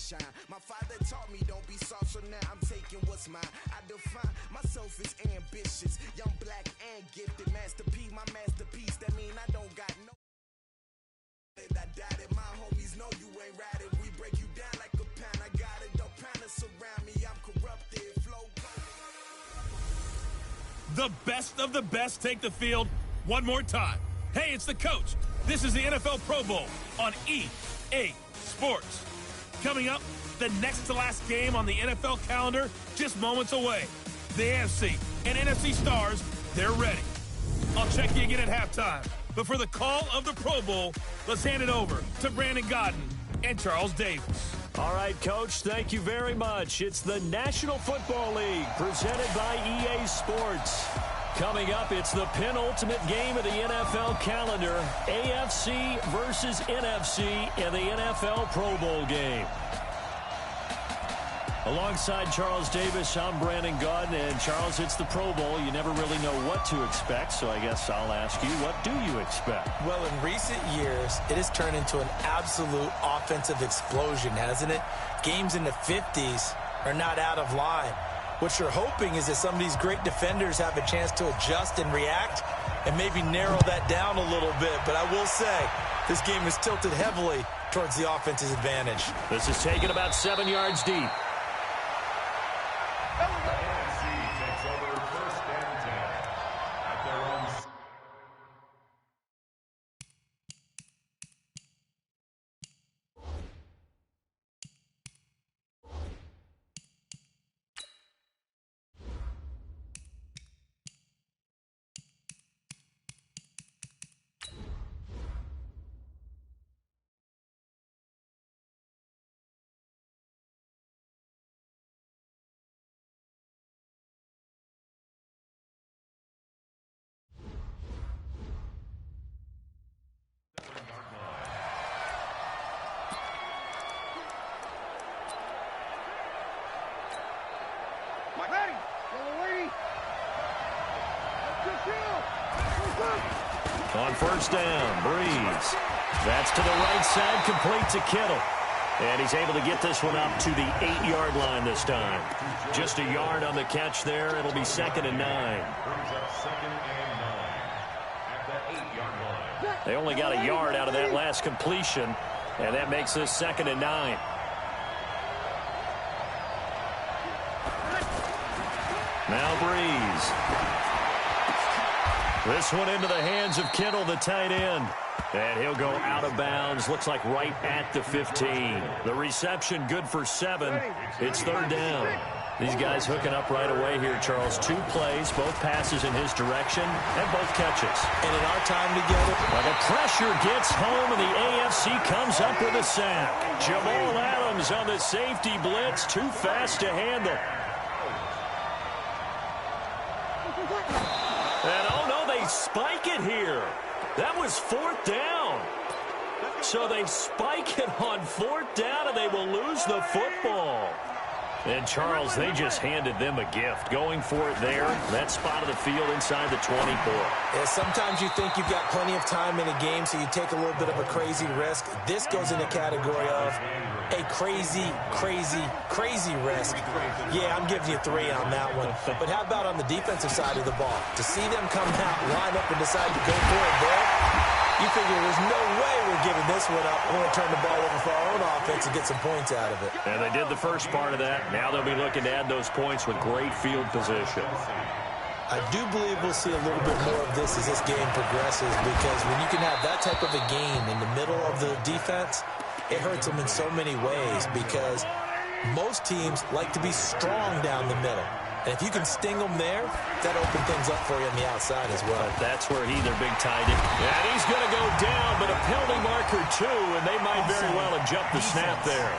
shine. My father taught me don't be soft, so now I'm taking what's mine. I define myself as ambitious, young, black, and gifted. Master P, my masterpiece. That mean I don't got no. I doubt it. My homies know you ain't ratted. We break you down like a pound. I got it. Don't pound us around me. I'm corrupted. Flow. The best of the best take the field one more time. Hey, it's the coach. This is the NFL Pro Bowl on EA Sports. Coming up, the next to last game on the NFL calendar, just moments away. The AFC and NFC stars, they're ready. I'll check you again at halftime. But for the call of the Pro Bowl, let's hand it over to Brandon Godden and Charles Davis. All right, Coach, thank you very much. It's the National Football League presented by EA Sports. Coming up, it's the penultimate game of the NFL calendar, AFC versus NFC in the NFL Pro Bowl game. Alongside Charles Davis, I'm Brandon Godden. And, Charles, it's the Pro Bowl. You never really know what to expect, so I guess I'll ask you, what do you expect? Well, in recent years, it has turned into an absolute offensive explosion, hasn't it? Games in the 50s are not out of line. What you're hoping is that some of these great defenders have a chance to adjust and react and maybe narrow that down a little bit. But I will say, this game is tilted heavily towards the offense's advantage. This is taken about 7 yards deep. On first down, Breeze. That's to the right side, complete to Kittle. And he's able to get this one up to the 8-yard line this time. Just a yard on the catch there. It'll be 2nd and 9. They only got a yard out of that last completion, and that makes this 2nd and 9. Now Breeze. This one into the hands of Kittle, the tight end. And he'll go out of bounds. Looks like right at the 15. The reception good for 7. It's 3rd down. These guys hooking up right away here, Charles. 2 plays, both passes in his direction, and both catches. And in our time together, well, the pressure gets home, and the AFC comes up with a sack. Jamal Adams on the safety blitz. Too fast to handle. And oh no, they spike it here. That was 4th down. So they spike it on 4th down, and they will lose the football. And, Charles, they just handed them a gift. Going for it there, that spot of the field inside the 24. Yeah, sometimes you think you've got plenty of time in a game, so you take a little bit of a crazy risk. This goes in the category of a crazy, crazy, crazy risk. Yeah, I'm giving you 3 on that one. But how about on the defensive side of the ball? To see them come out, line up, and decide to go for it there, you figure there's no way we're giving this one up. We're going to turn the ball over for our own offense and get some points out of it. And they did the first part of that. Now they'll be looking to add those points with great field position. I do believe we'll see a little bit more of this as this game progresses, because when you can have that type of a game in the middle of the defense, it hurts them in so many ways, because most teams like to be strong down the middle. And if you can sting them there, that opens things up for you on the outside as well. But that's where their big tight end. And he's going to go down, but a penalty marker too, and they might very well have jumped the snap there.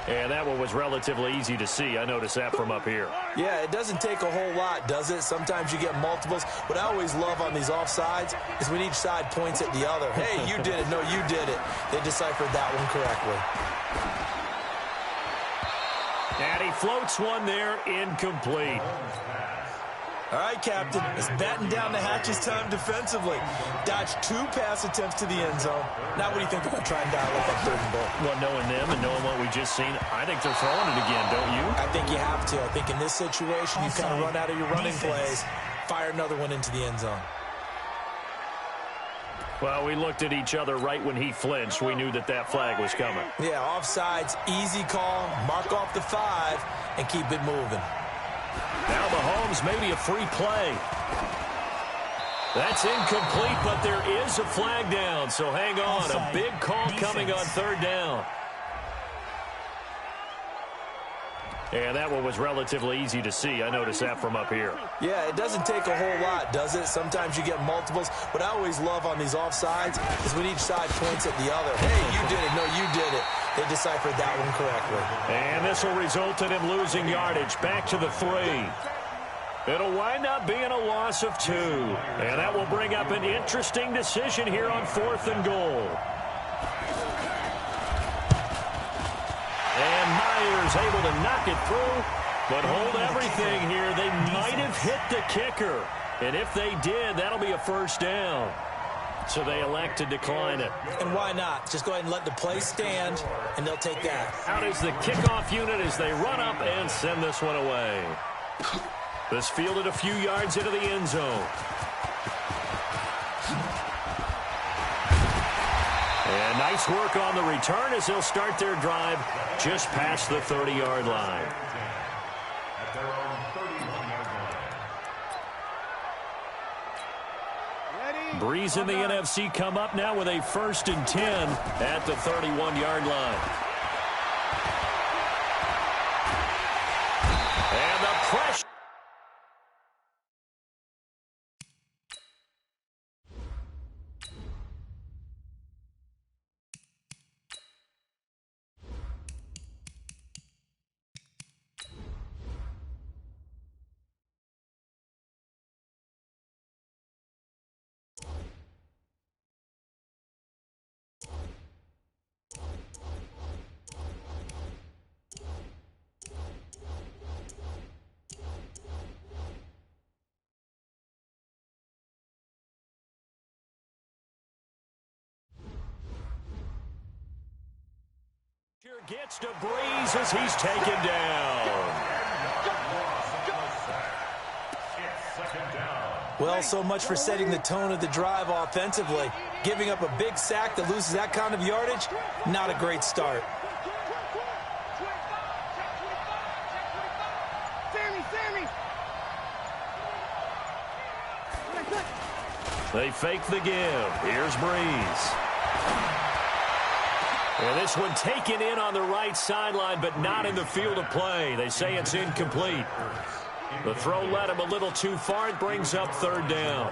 And that one was relatively easy to see. I noticed that from up here. Yeah, it doesn't take a whole lot, does it? Sometimes you get multiples. What I always love on these offsides is when each side points at the other. Hey, you did it. No, you did it. They deciphered that one correctly. And he floats one there, incomplete. All right, Captain, it's batten down the hatches time defensively. Dodged 2 pass attempts to the end zone. Now what do you think they're going to try and dial up on 3rd and goal? Well, knowing them and knowing what we just seen, I think they're throwing it again, don't you? I think you have to. I think in this situation, you kind of run out of your running plays, fire another one into the end zone. Well, we looked at each other right when he flinched. We knew that that flag was coming. Yeah, offsides, easy call, mark off the 5, and keep it moving. Now Mahomes, maybe a free play. That's incomplete, but there is a flag down, so hang on. A big call coming on 3rd down. And that one was relatively easy to see. I noticed that from up here. Yeah, it doesn't take a whole lot, does it? Sometimes you get multiples. What I always love on these offsides is when each side points at the other. Hey, you did it. No, you did it. They deciphered that one correctly. And this will result in him losing yardage back to the 3. It'll wind up being a loss of 2. And that will bring up an interesting decision here on 4th and goal. And Myers able to knock it through, but hold everything here. They might have hit the kicker. And if they did, that'll be a 1st down. So they elect to decline it. And why not? Just go ahead and let the play stand, and they'll take that. Out is the kickoff unit as they run up and send this one away. This fielded a few yards into the end zone. And nice work on the return as they'll start their drive just past the 30-yard line. Breeze in the NFC come up now with a 1st and 10 at the 31-yard line. And the pressure. Gets to Breeze as he's taken down. Well, so much for setting the tone of the drive offensively. Giving up a big sack that loses that kind of yardage, not a great start. They fake the give. Here's Breeze. And this one taken in on the right sideline, but not in the field of play. They say it's incomplete. The throw led him a little too far. It brings up 3rd down.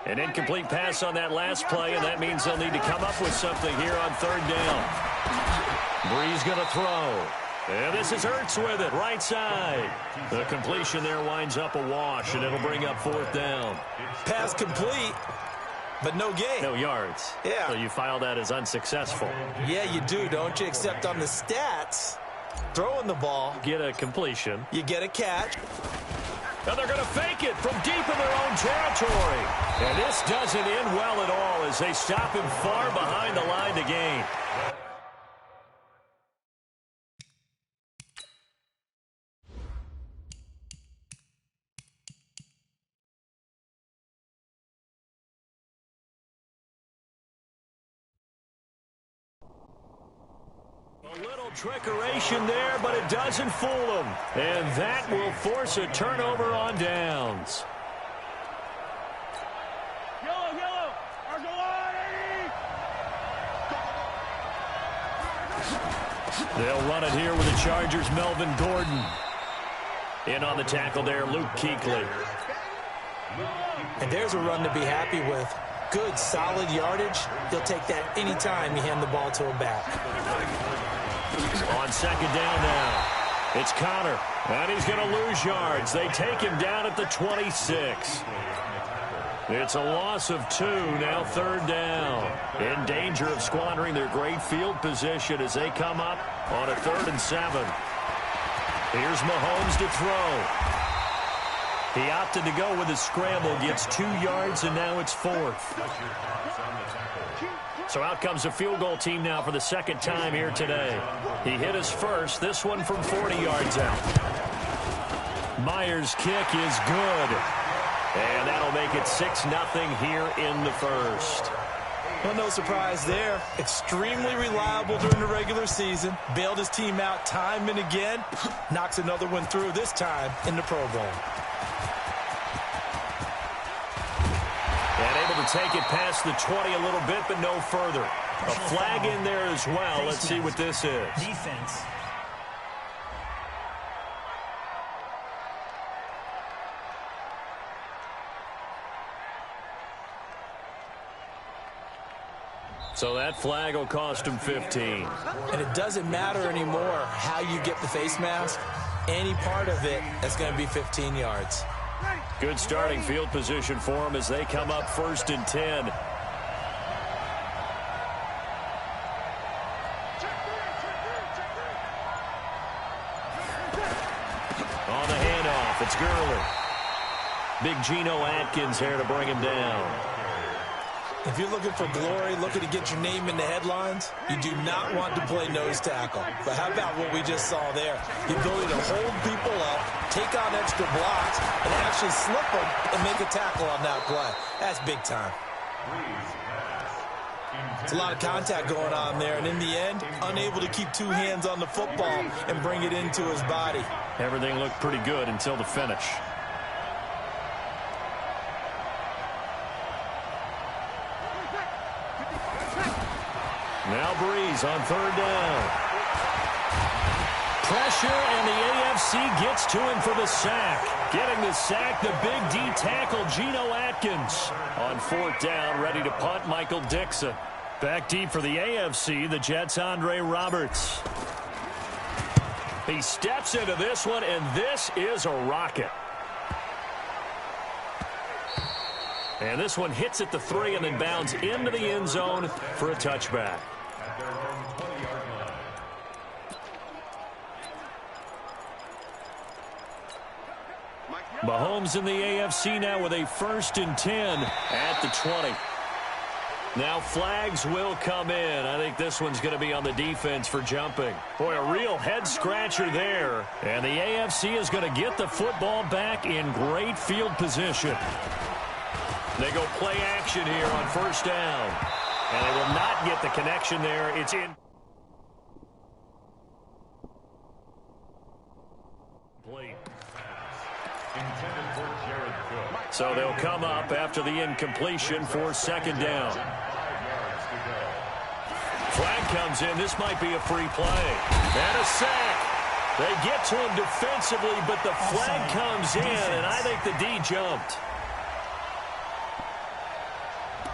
An incomplete pass on that last play, and that means they'll need to come up with something here on 3rd down. Breeze going to throw. And this is Hurts with it, right side. The completion there winds up a wash, and it'll bring up 4th down. Pass complete, but no gain. No yards. Yeah. So you file that as unsuccessful. Yeah, you do, don't you? Except on the stats, throwing the ball. Get a completion. You get a catch. And they're going to fake it from deep in their own territory. And this doesn't end well at all as they stop him far behind the line to gain. A little trickeration there, but it doesn't fool them. And that will force a turnover on downs. They'll run it here with the Chargers' Melvin Gordon. In on the tackle there, Luke Kuechly. And there's a run to be happy with. Good, solid yardage. He'll take that anytime you hand the ball to a back. On 2nd down now, it's Connor, and he's going to lose yards. They take him down at the 26. It's a loss of 2, now 3rd down. In danger of squandering their great field position as they come up on a 3rd and 7. Here's Mahomes to throw. He opted to go with a scramble, gets 2 yards, and now it's 4th. So out comes a field goal team now for the 2nd time here today. He hit his first, this one from 40 yards out. Myers' kick is good. And that'll make it 6-0 here in the 1st. Well, no surprise there. Extremely reliable during the regular season. Bailed his team out time and again. Knocks another one through, this time in the Pro Bowl. And able to take it past the 20 a little bit, but no further. A flag in there as well. Let's see what this is. Defense. So that flag will cost him 15. And it doesn't matter anymore how you get the face mask. Any part of it, that's going to be 15 yards. Good starting field position for them as they come up 1st and 10. On the handoff, it's Gurley. Big Geno Atkins here to bring him down. If you're looking for glory, looking to get your name in the headlines, you do not want to play nose tackle. But how about what we just saw there? The ability to hold people up, take on extra blocks, and actually slip them and make a tackle on that play. That's big time. It's a lot of contact going on there, and in the end, unable to keep 2 hands on the football and bring it into his body. Everything looked pretty good until the finish. Now Breeze on 3rd down. Pressure, and the AFC gets to him for the sack. Getting the sack, the big D tackle, Geno Atkins. On 4th down, ready to punt, Michael Dixon. Back deep for the AFC, the Jets' Andre Roberts. He steps into this one, and this is a rocket. And this one hits at the 3 and then bounds into the end zone for a touchback. Mahomes in the AFC now with a 1st and 10 at the 20. Now flags will come in. I think this one's going to be on the defense for jumping. Boy, a real head-scratcher there. And the AFC is going to get the football back in great field position. They go play action here on 1st down. And they will not get the connection there. It's in. So they'll come up after the incompletion for 2nd down. Flag comes in. This might be a free play. And a sack. They get to him defensively, but the flag comes in, and I think the D jumped.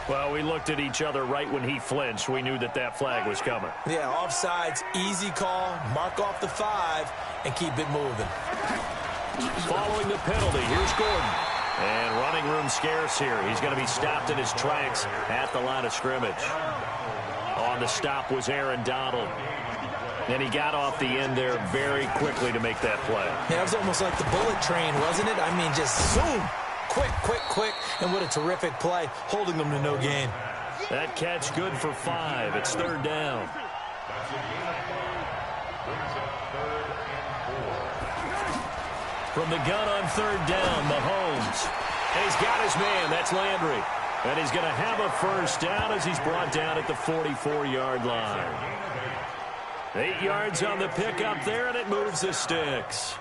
Well, we looked at each other right when he flinched. We knew that that flag was coming. Yeah, offsides, easy call, mark off the 5, and keep it moving. Following the penalty, here's Gordon. And running room scarce here. He's going to be stopped in his tracks at the line of scrimmage. On the stop was Aaron Donald. And he got off the end there very quickly to make that play. Yeah, it was almost like the bullet train, wasn't it? I mean, just zoom. Quick, quick, quick. And what a terrific play, holding them to no gain. That catch good for 5. It's 3rd down. From the gun on 3rd down, Mahomes. And he's got his man. That's Landry. And he's going to have a 1st down as he's brought down at the 44-yard line. 8 yards on the pickup there, and it moves the sticks.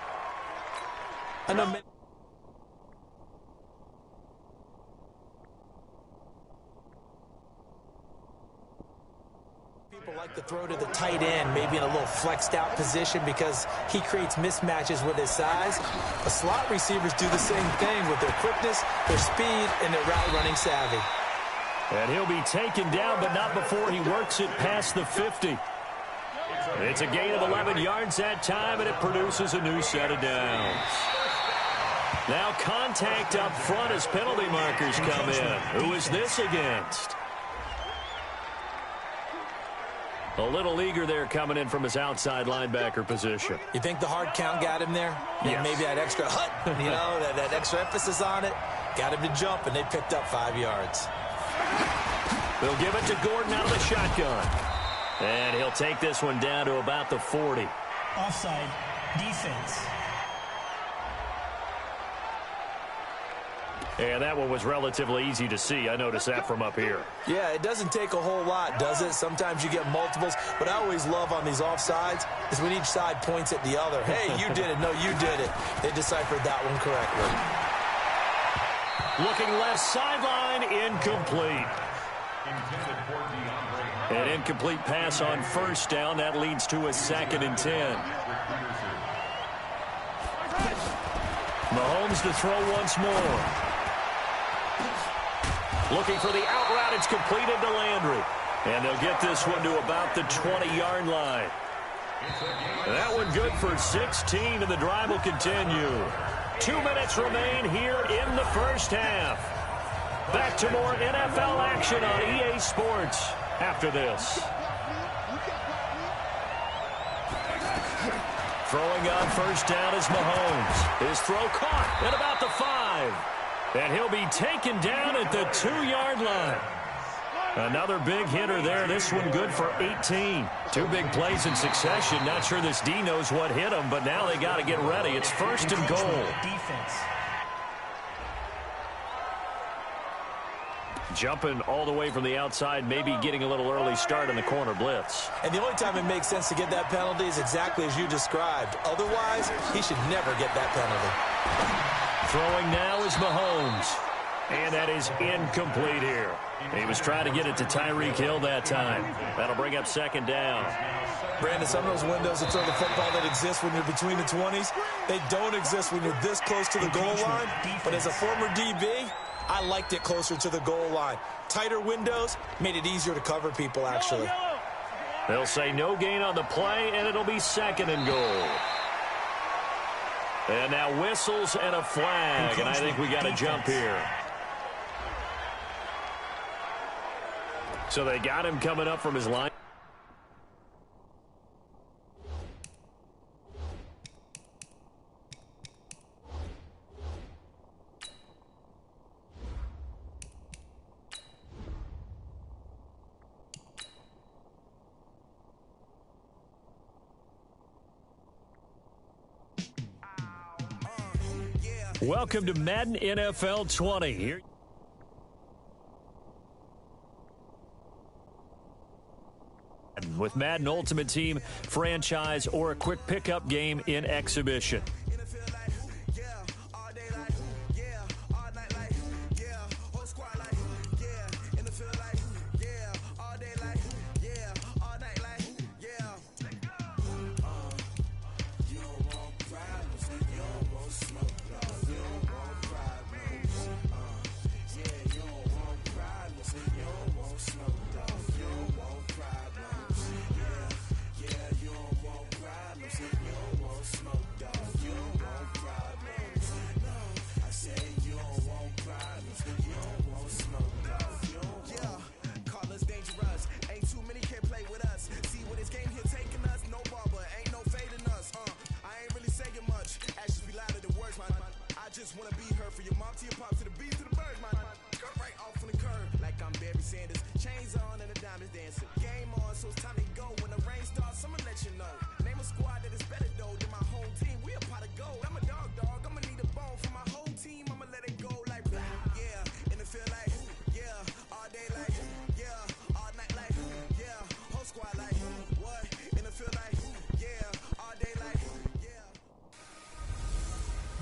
People like to throw to the tight end, maybe in a little flexed out position because he creates mismatches with his size. The slot receivers do the same thing with their quickness, their speed, and their route running savvy. And he'll be taken down, but not before he works it past the 50. It's a gain of 11 yards that time, and it produces a new set of downs. Now contact up front as penalty markers come in. Who is this against? A little eager there coming in from his outside linebacker position. You think the hard count got him there? Yes. Maybe that extra that extra emphasis on it got him to jump, and they picked up 5 yards. They'll give it to Gordon out of the shotgun. And he'll take this one down to about the 40. Offside, defense. And that one was relatively easy to see. I noticed that from up here. Yeah, it doesn't take a whole lot, does it? Sometimes you get multiples. What I always love on these offsides is when each side points at the other. Hey, you did it. No, you did it. They deciphered that one correctly. Looking left sideline, incomplete. An incomplete pass on first down. That leads to a 2nd and 10. Mahomes to throw once more. Looking for the out route. It's completed to Landry. And they'll get this one to about the 20-yard line. That one good for 16, and the drive will continue. 2 minutes remain here in the first half. Back to more NFL action on EA Sports after this. Throwing on first down is Mahomes. His throw caught at about the 5. And he'll be taken down at the 2-yard line. Another big hitter there. This one good for 18. 2 big plays in succession. Not sure this D knows what hit him, but now they got to get ready. It's 1st and goal. Defense. Jumping all the way from the outside, maybe getting a little early start in the corner blitz. And the only time it makes sense to get that penalty is exactly as you described. Otherwise, he should never get that penalty. Throwing now is Mahomes. And that is incomplete here. He was trying to get it to Tyreek Hill that time. That'll bring up 2nd down. Brandon, some of those windows to throw the football that exist when you're between the 20s, they don't exist when you're this close to the goal line. But as a former DB, I liked it closer to the goal line. Tighter windows made it easier to cover people, actually. They'll say no gain on the play, and it'll be 2nd and goal. And now whistles and a flag, and I think we got a jump here. So they got him coming up from his line. Welcome to Madden NFL 20. Here with Madden Ultimate Team, franchise, or a quick pickup game in exhibition.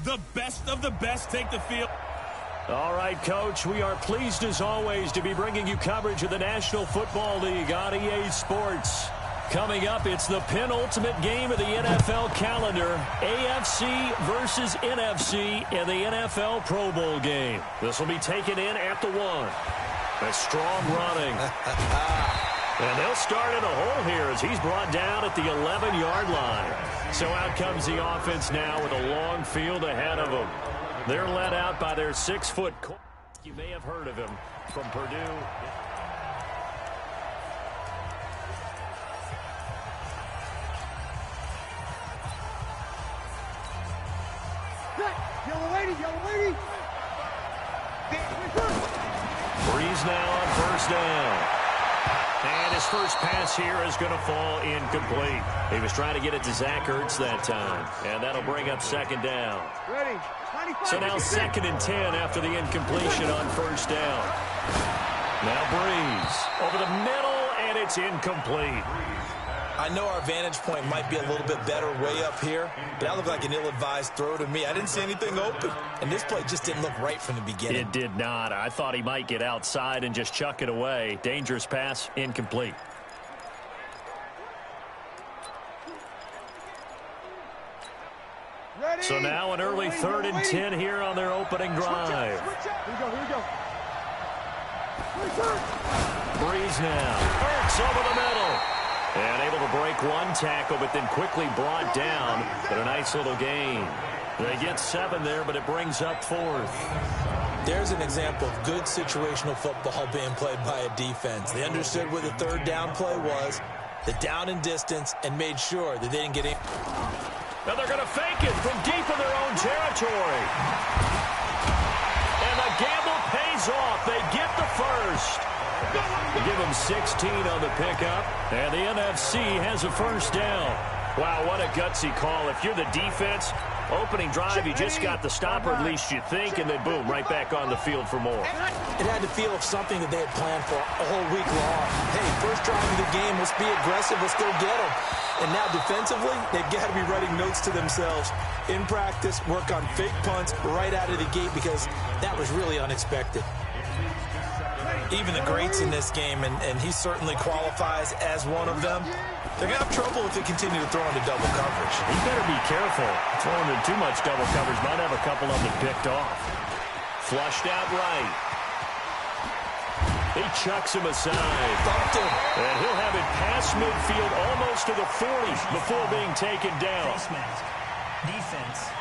The best of the best take the field. All right, Coach, we are pleased as always to be bringing you coverage of the National Football League on EA Sports. Coming up, it's the penultimate game of the NFL calendar, AFC versus NFC in the NFL Pro Bowl game. This will be taken in at the 1. A strong running. And they'll start in a hole here as he's brought down at the 11-yard line. So out comes the offense now with a long field ahead of them. They're led out by their 6-foot. You may have heard of him from Purdue. Yellow lady. Breeze now on first down. And his first pass here is going to fall incomplete. He was trying to get it to Zach Ertz that time. And that'll bring up second down. Ready. So now 2nd and 10 after the incompletion on first down. Now Breeze over the middle, and it's incomplete. I know our vantage point might be a little bit better way up here, but that looked like an ill-advised throw to me. I didn't see anything open, and this play just didn't look right from the beginning. It did not. I thought he might get outside and just chuck it away. Dangerous pass, incomplete. Ready. So now an early 3rd and 10 here on their opening drive. Here we go. Breeze now. Ertz over the middle. And able to break one tackle, but then quickly brought down. But a nice little gain. They get 7 there, but it brings up 4th. There's an example of good situational football being played by a defense. They understood where the 3rd down play was, the down and distance, and made sure that they didn't get in. Now they're going to fake it from deep in their own territory. And the gamble pays off. They get the first. Give them 16 on the pickup, and the NFC has a first down. Wow, what a gutsy call. If you're the defense, opening drive, you just got the stopper, at least you think, and then boom, right back on the field for more. It had to feel of something that they had planned for a whole week long. Hey, first drive of the game, let's be aggressive, let's go get them. And now defensively, they've got to be writing notes to themselves. In practice, work on fake punts right out of the gate because that was really unexpected. Even the greats in this game, and he certainly qualifies as one of them, they're going to have trouble if they continue to throw into double coverage. He better be careful. Throwing into too much double coverage might have a couple of them picked off. Flushed out right. He chucks him aside. Bumped him. And he'll have it past midfield almost to the 40 before being taken down. Face mask. Defense.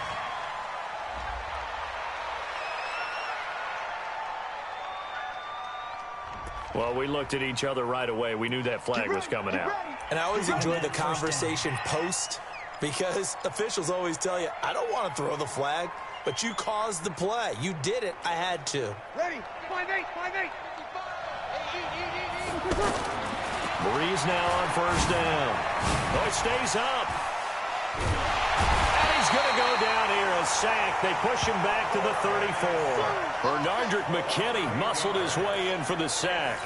Well, we looked at each other right away. We knew that flag was coming out. And I always enjoy the conversation post because officials always tell you, I don't want to throw the flag, but you caused the play. You did it. I had to. Ready. 5-8. Breeze now on first down. Oh, it stays up. And he's going to go down here, a sack. They push him back to the 34. Bernardrick McKinney muscled his way in for the sack.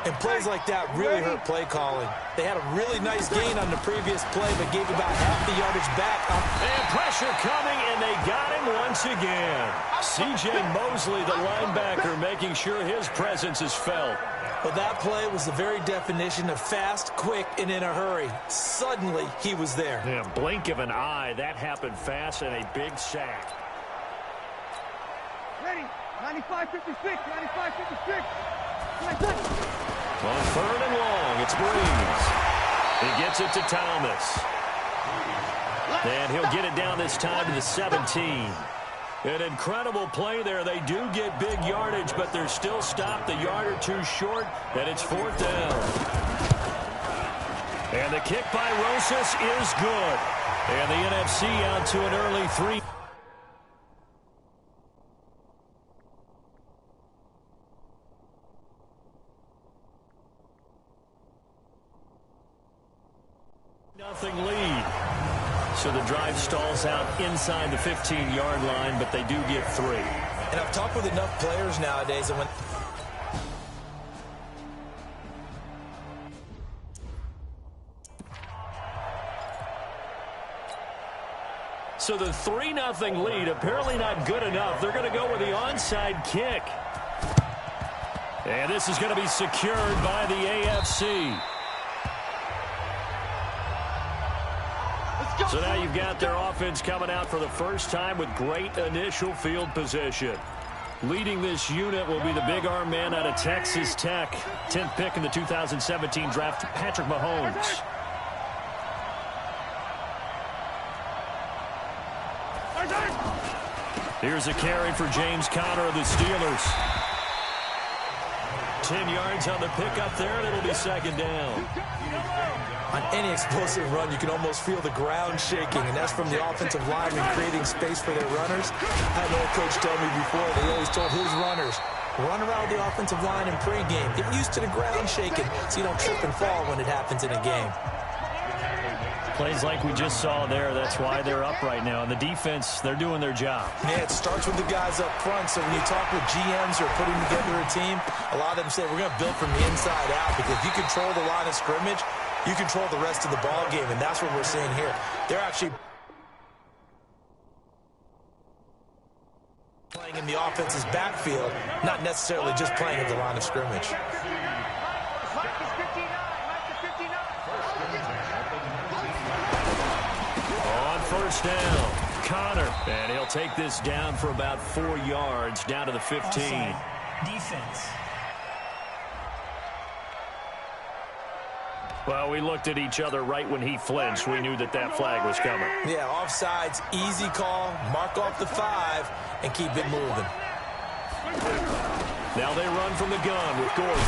And plays like that really hurt play calling. They had a really nice gain on the previous play, but gave about half the yardage back. And pressure coming, and they got him once again. C.J. Mosley, the linebacker, making sure his presence is felt. But that play was the very definition of fast, quick, and in a hurry. Suddenly, he was there. Yeah, blink of an eye. That happened fast and a big sack. Ready. 95-56. On 3rd and long, it's Breeze. He gets it to Thomas. And he'll get it down this time to the 17. An incredible play there. They do get big yardage, but they're still stopped a yard or two short, and it's 4th down. And the kick by Rosas is good. And the NFC out to an early 3. Nothing lead. So the drive stalls out inside the 15-yard line, but they do get 3. And I've talked with enough players nowadays, and when so the 3-0 lead, apparently not good enough. They're going to go with the onside kick. And this is going to be secured by the AFC. So now you've got their offense coming out for the first time with great initial field position. Leading this unit will be the big arm man out of Texas Tech. 10th pick in the 2017 draft, Patrick Mahomes. Here's a carry for James Conner of the Steelers. 10 yards on the pickup there, and it'll be second down. On any explosive run, you can almost feel the ground shaking, and that's from the offensive linemen creating space for their runners. I had an old coach tell me before that he always told his runners, run around the offensive line in pregame. Get used to the ground shaking so you don't trip and fall when it happens in a game. Plays like we just saw there, that's why they're up right now. And the defense, they're doing their job. Yeah, it starts with the guys up front. So when you talk with GMs who are putting together a team, a lot of them say we're going to build from the inside out, because if you control the line of scrimmage, you control the rest of the ball game, and that's what we're seeing here. They're actually playing in the offense's backfield, not necessarily just playing at the line of scrimmage. On first down, Conner, and he'll take this down for about 4 yards, down to the 15. Offside. Defense. Well, we looked at each other right when he flinched. We knew that that flag was coming. Yeah, offsides, easy call, mark off the 5, and keep it moving. Now they run from the gun with Gordon.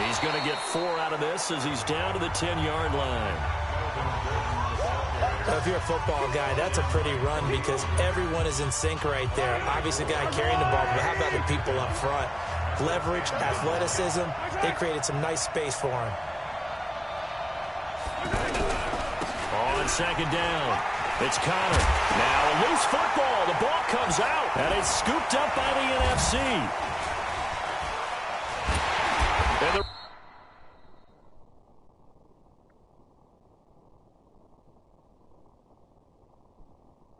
He's going to get 4 out of this as he's down to the 10-yard line. Now, if you're a football guy, that's a pretty run because everyone is in sync right there. Obviously, the guy carrying the ball, but how about the people up front? Leverage, athleticism, they created some nice space for him. On second down, it's Conner. Now a loose football. The ball comes out, and it's scooped up by the NFC. And the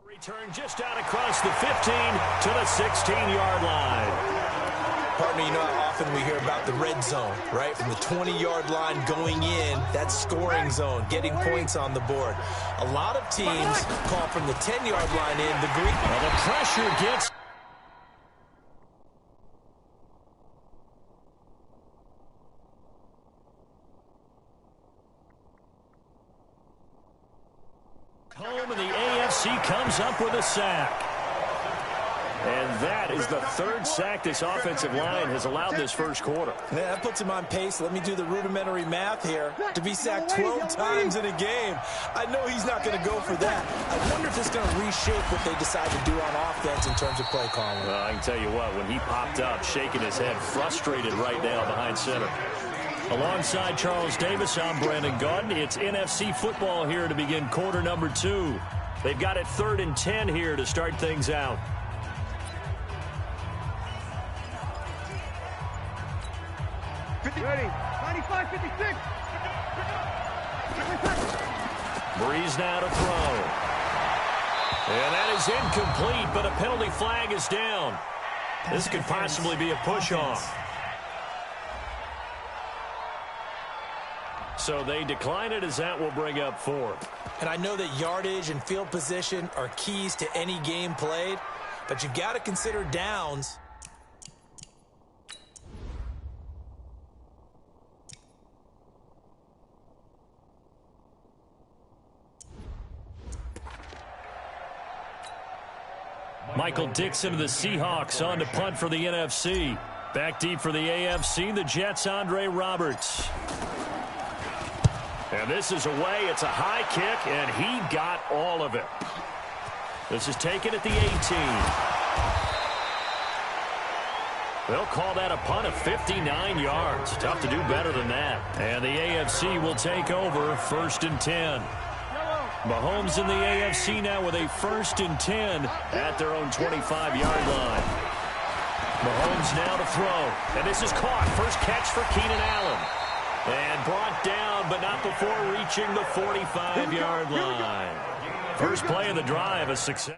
return just out across the 15 to the 16-yard line. Partner, you know how often we hear about the red zone, right? From the 20-yard line going in, that's scoring zone, getting points on the board. A lot of teams call from the 10-yard line in the green. Well, the pressure gets... home, and the AFC comes up with a sack. And that is the 3rd sack this offensive line has allowed this first quarter. Yeah, that puts him on pace. Let me do the rudimentary math here. To be sacked 12 times in a game, I know he's not going to go for that. I wonder if it's going to reshape what they decide to do on offense in terms of play calling. Well, I can tell you what, when he popped up, shaking his head, frustrated right now behind center. Alongside Charles Davis, I'm Brandon Gaudin. It's NFC football here to begin quarter number 2. They've got it 3rd and 10 here to start things out. Ready. 95, 56. Breeze now to throw. And that is incomplete, but a penalty flag is down. This could possibly be a push-off. So they decline it, as that will bring up 4. And I know that yardage and field position are keys to any game played, but you've got to consider downs. Michael Dixon of the Seahawks on to punt for the NFC. Back deep for the AFC, the Jets' Andre Roberts. And this is away. It's a high kick, and he got all of it. This is taken at the 18. They'll call that a punt of 59 yards. Tough to do better than that. And the AFC will take over 1st and 10. Mahomes in the AFC now with a 1st and 10 at their own 25-yard line. Mahomes now to throw. And this is caught. First catch for Keenan Allen. And brought down, but not before reaching the 45-yard line. First play of the drive, a success.